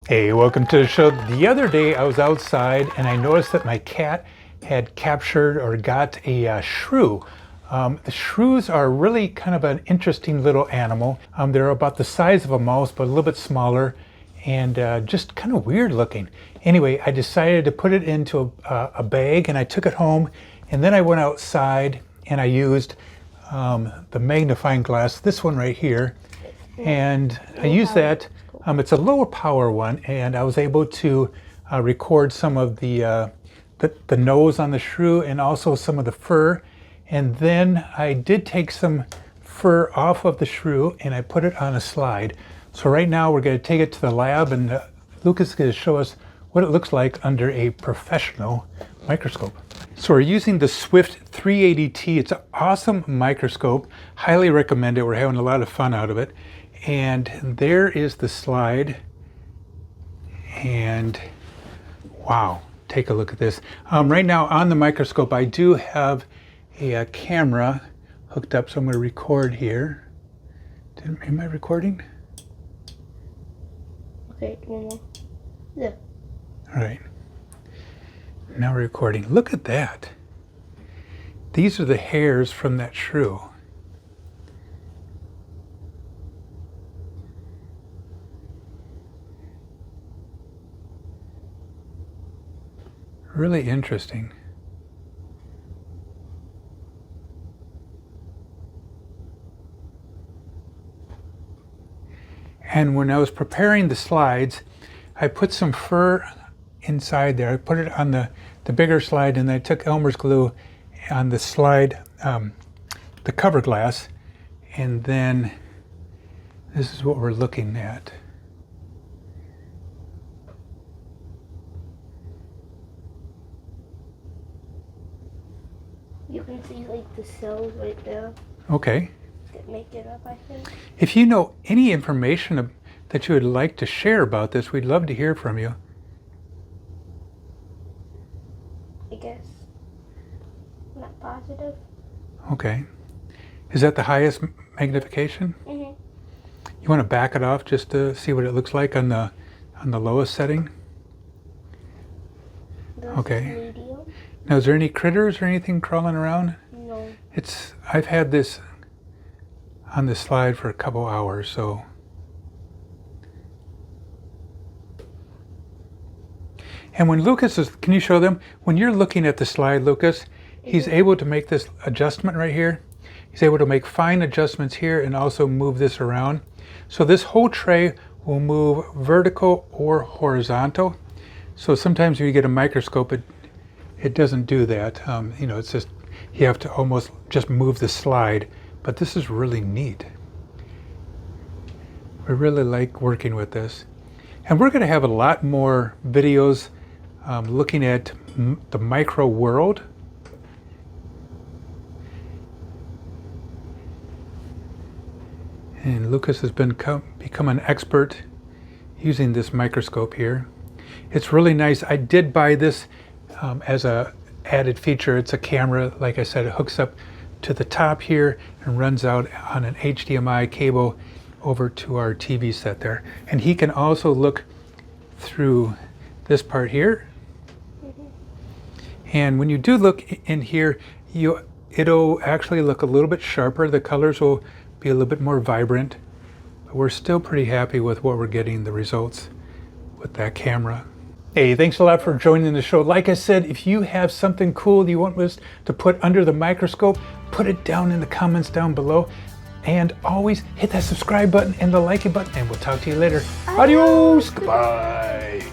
Hey, welcome to the show. The other day I was outside and I noticed that my cat had captured or got a shrew. The shrews are really kind of an interesting little animal. They're about the size of a mouse, but a little bit smaller and just kind of weird looking. Anyway, I decided to put it into a bag and I took it home, and then I went outside and I used the magnifying glass, this one right here, and I used that. It's a lower power one, and I was able to record some of the nose on the shrew and also some of the fur. And then I did take some fur off of the shrew and I put it on a slide. So right now we're going to take it to the lab, and Lucas is going to show us what it looks like under a professional microscope. So we're using the Swift 380T. It's an awesome microscope. Highly recommend it. We're having a lot of fun out of it. And there is the slide, and wow, take a look at this. Right now on the microscope I do have a camera hooked up, so I'm going to record here. Am I recording? Okay, yeah. All right, now we're recording. Look at that. These are the hairs from that shrew. Really interesting. And when I was preparing the slides, I put some fur inside there. I put it on the bigger slide, and I took Elmer's glue on the slide, the cover glass, and then this is what we're looking at. You can see like the cells right there Okay. that make it up, I think. If you know any information that you would like to share about this, we'd love to hear from you. I guess. Not positive. Okay. Is that the highest magnification? Mm-hmm. You want to back it off just to see what it looks like on the lowest setting? Okay. Medium? Now, is there any critters or anything crawling around? No. I've had this on the slide for a couple hours, so. And when Lucas is, can you show them? When you're looking at the slide, Lucas, he's able to make this adjustment right here. He's able to make fine adjustments here and also move this around. So this whole tray will move vertical or horizontal. So sometimes when you get a microscope, it doesn't do that. It's just, you have to almost just move the slide, but this is really neat. We really like working with this. And we're going to have a lot more videos looking at the micro world. And Lucas has become an expert using this microscope here. It's really nice. I did buy this as a added feature. It's a camera, like I said. It hooks up to the top here and runs out on an HDMI cable over to our TV set there. And he can also look through this part here. And when you do look in here, it'll actually look a little bit sharper. The colors will be a little bit more vibrant, but we're still pretty happy with what we're getting, the results with that camera. Hey, thanks a lot for joining the show. Like I said, if you have something cool you want us to put under the microscope, put it down in the comments down below. And always hit that subscribe button and the like button, and we'll talk to you later. Adios! Goodbye!